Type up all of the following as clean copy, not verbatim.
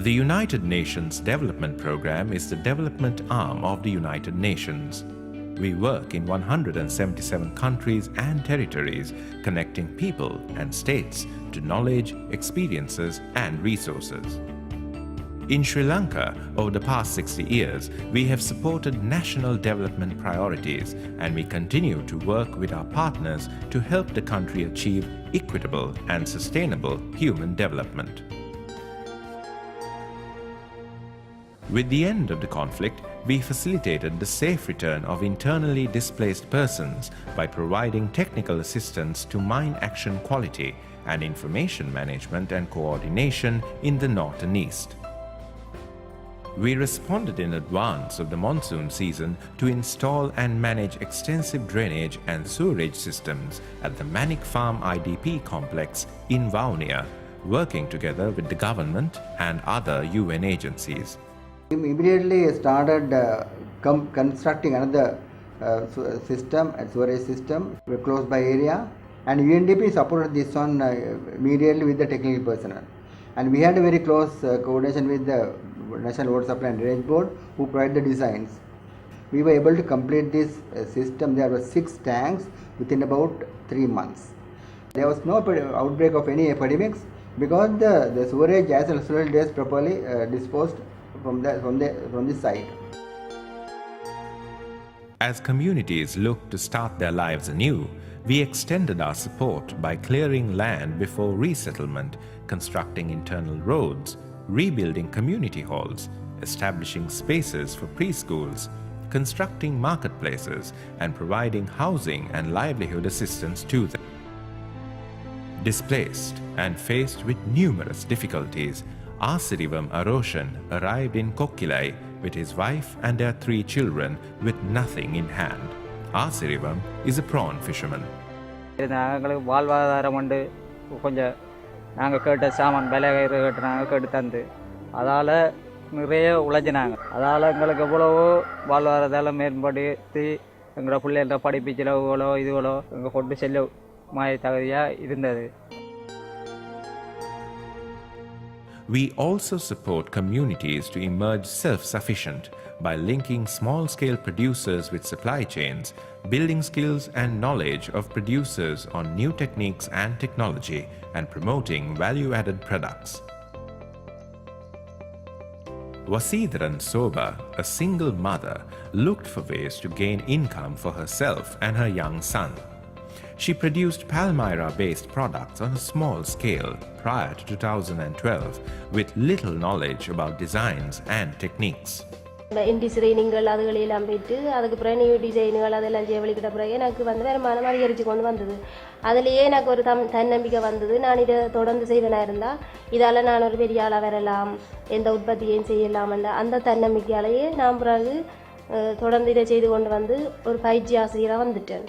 The United Nations Development Programme is the development arm of the United Nations. We work in 177 countries and territories, connecting people and states to knowledge, experiences, and resources. In Sri Lanka, over the past 60 years, we have supported national development priorities, and we continue to work with our partners to help the country achieve equitable and sustainable human development. With the end of the conflict, we facilitated the safe return of internally displaced persons by providing technical assistance to mine action quality and information management and coordination in the north and east. We responded in advance of the monsoon season to install and manage extensive drainage and sewerage systems at the Manik Farm IDP complex in Vaunia, working together with the government and other UN agencies. We immediately started constructing another system, a sewerage system, close by area, and UNDP supported this one immediately with the technical personnel. And we had a very close coordination with the National Water Supply and Drainage Board, who provided the designs. We were able to complete this system. There were 6 tanks within about 3 months. There was no outbreak of any epidemics because the sewerage as well as sewage is properly disposed from this site. As communities look to start their lives anew, we extended our support by clearing land before resettlement, constructing internal roads, rebuilding community halls, establishing spaces for preschools, constructing marketplaces, and providing housing and livelihood assistance to them. Displaced and faced with numerous difficulties, Asirivam Aroshan arrived in Kokkilai with his wife and their 3 children with nothing in hand. Asirivam is a prawn fisherman. நாங்கள் கேட்ட சாமான் விலை கேட்டு நாங்கள் கேட்டு தந்து அதால் நிறைய உழைச்சினாங்க. அதால் எங்களுக்கு எவ்வளவோ வாழ்வாதாரத்தால் மேம்படுத்தி எங்களோட பிள்ளைகள படிப்பு செலவுகளோ இதுகளோ எங்கள் கொண்டு செல்ல மாதிரி தகுதியாக இருந்தது. We also support communities to emerge self-sufficient by linking small-scale producers with supply chains, building skills and knowledge of producers on new techniques and technology, and promoting value-added products. Wasidharan Soba, a single mother, looked for ways to gain income for herself and her young son. She produced Palmyra-based products on a small scale prior to 2012 with little knowledge about designs and techniques. டிசைனிங்கள் அதுகளெல்லாம் போயிட்டு அதுக்கு பிறகு new டிசைனுகள் அதெல்லாம் ஜெவலிக்கிட்ட பிறகு எனக்கு வருமானம் அதிகரித்து கொண்டு வந்தது. அதுலேயே எனக்கு ஒரு தன்னம்பிக்கை வந்தது. நான் இதை தொடர்ந்து செய்வேனா இருந்தால் இதால் நான் ஒரு பெரிய ஆளாக வரலாம், எந்த உற்பத்தியையும் செய்யலாம் என்ற அந்த தன்னம்பிக்கையாலேயே நான் பிறகு தொடர்ந்து இதை செய்து கொண்டு வந்து ஒரு பயிற்சி ஆசிரியராக வந்துட்டேன்.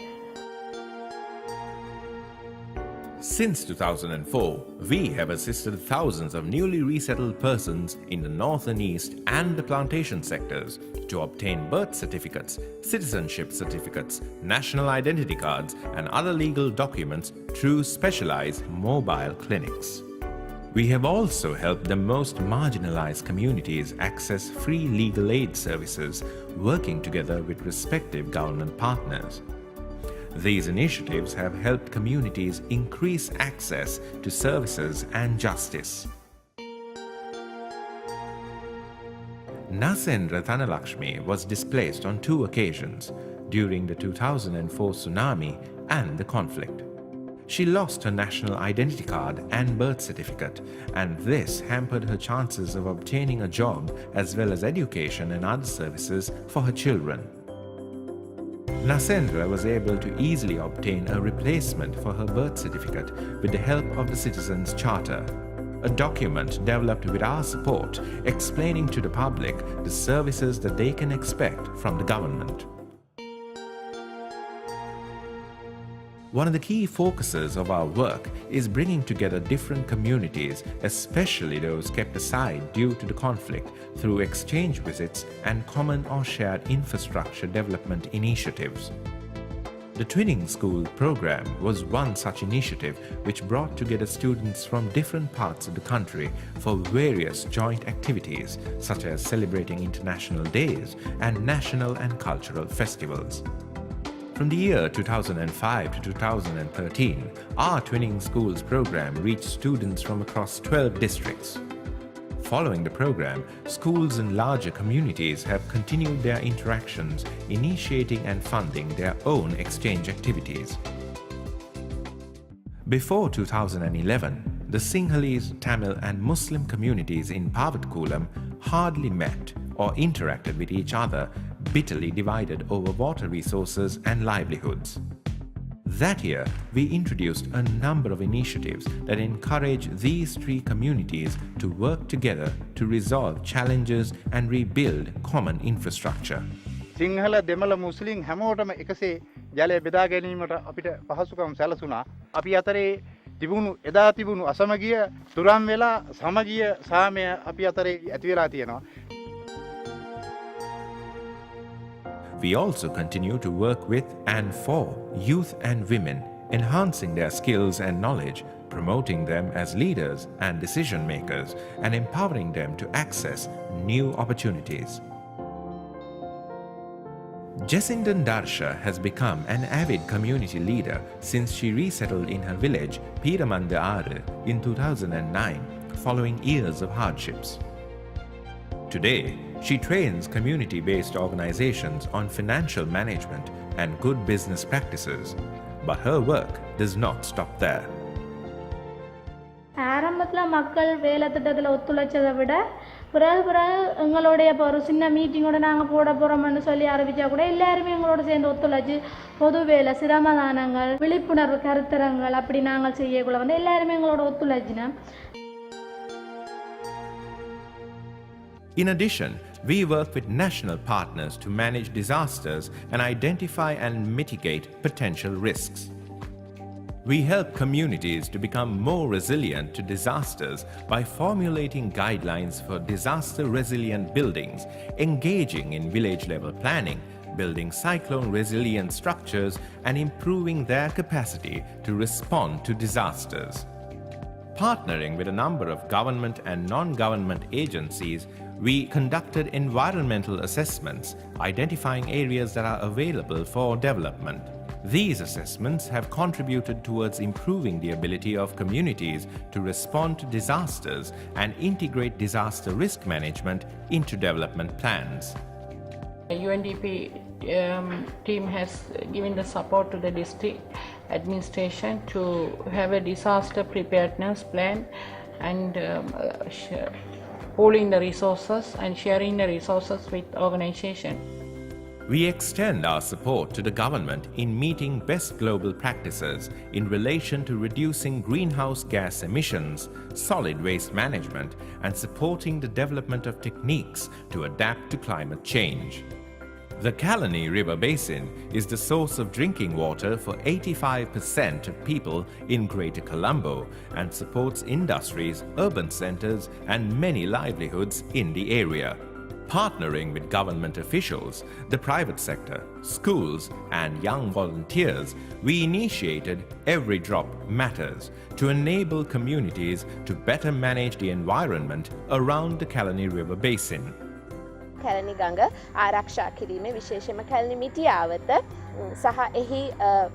Since 2004, we have assisted thousands of newly resettled persons in the north and east and the plantation sectors to obtain birth certificates, citizenship certificates, national identity cards, and other legal documents through specialized mobile clinics. We have also helped the most marginalized communities access free legal aid services, working together with respective government partners. These initiatives have helped communities increase access to services and justice. Nasendra Thanalakshmi was displaced on 2 occasions, during the 2004 tsunami and the conflict. She lost her national identity card and birth certificate, and this hampered her chances of obtaining a job as well as education and other services for her children. Nasendra was able to easily obtain a replacement for her birth certificate with the help of the Citizens' Charter, a document developed with our support explaining to the public the services that they can expect from the government. One of the key focuses of our work is bringing together different communities, especially those kept aside due to the conflict, through exchange visits and common or shared infrastructure development initiatives. The Twinning School program was one such initiative which brought together students from different parts of the country for various joint activities such as celebrating international days and national and cultural festivals. From the year 2005 to 2013, our Twinning Schools program reached students from across 12 districts. Following the program, schools in larger communities have continued their interactions, initiating and funding their own exchange activities. Before 2011, the Sinhalese, Tamil and Muslim communities in Pavatkulam hardly met or interacted with each other, bitterly divided over water resources and livelihoods. That year, we introduced a number of initiatives that encourage these three communities to work together to resolve challenges and rebuild common infrastructure. Sinhala දෙමළ මුස්ලිම් හැමෝටම එකසේ ජලය බෙදා ගැනීමට අපිට පහසුකම් සැලසුණා. අපි අතරේ තිබුණු එදා තිබුණු අසමගිය තුරන් වෙලා සමගිය සාමය අපි අතරේ ඇති වෙලා තියෙනවා. We also continue to work with and for youth and women, enhancing their skills and knowledge, promoting them as leaders and decision makers, and empowering them to access new opportunities. Jessindan Darsha has become an avid community leader since she resettled in her village, Piramanda Are, in 2009, following years of hardships. Today, she trains community-based organizations on financial management and good business practices. But her work does not stop there. ஆரம்பத்தில் மக்கள் வேலை திட்டத்தில் ஒத்துழைச்சதை விட பிறகு எங்களுடைய இப்போ ஒரு சின்ன மீட்டிங்கோட நாங்கள் போட போகிறோம்னு சொல்லி அறிவிச்சா கூட எல்லாருமே எங்களோட சேர்ந்து ஒத்துழைச்சி பொது வேலை சிரமதானங்கள் விழிப்புணர்வு கருத்தரங்கள் அப்படி நாங்கள் செய்யக்குள்ள வந்து எல்லாருமே எங்களோட ஒத்துழைச்சினோம். In addition, we work with national partners to manage disasters and identify and mitigate potential risks. We help communities to become more resilient to disasters by formulating guidelines for disaster-resilient buildings, engaging in village-level planning, building cyclone-resilient structures, and improving their capacity to respond to disasters. Partnering with a number of government and non-government agencies, we conducted environmental assessments, identifying areas that are available for development. These assessments have contributed towards improving the ability of communities to respond to disasters and integrate disaster risk management into development plans. The UNDP team has given the support to the district administration to have a disaster preparedness plan and pooling the resources and sharing the resources with organizations. We extend our support to the government in meeting best global practices in relation to reducing greenhouse gas emissions, solid waste management, and supporting the development of techniques to adapt to climate change. The Kalani River Basin is the source of drinking water for 85% of people in Greater Colombo and supports industries, urban centers, and many livelihoods in the area. Partnering with government officials, the private sector, schools, and young volunteers, we initiated Every Drop Matters to enable communities to better manage the environment around the Kalani River Basin. Kelani ගඟ ආරක්ෂා කිරීමේ විශේෂම කැලණි මිටියාවත සහ එහි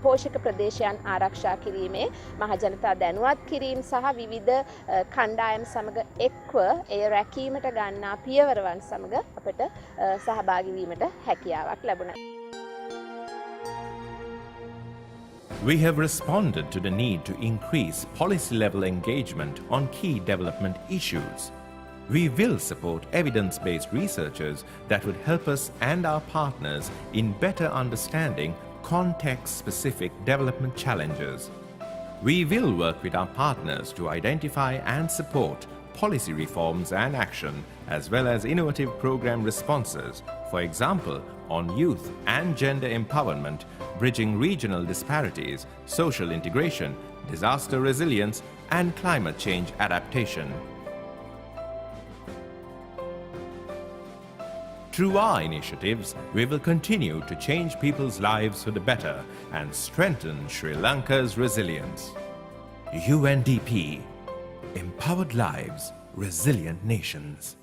පෝෂක ප්‍රදේශයන් ආරක්ෂා කිරීමේ මහජනතා දැනුවත් කිරීම සහ විවිධ කණ්ඩායම් සමග එක්ව එය රැකීමට ගන්නා පියවරවන් සමග අපට සහභාගී වීමට හැකියාවක් ලැබුණා. We have responded to the need to increase policy-level engagement on key development issues. We will support evidence-based researchers that would help us and our partners in better understanding context-specific development challenges. We will work with our partners to identify and support policy reforms and action, as well as innovative program responses, for example, on youth and gender empowerment, bridging regional disparities, social integration, disaster resilience, and climate change adaptation. Through our initiatives, we will continue to change people's lives for the better and strengthen Sri Lanka's resilience. UNDP. Empowered lives, resilient nations.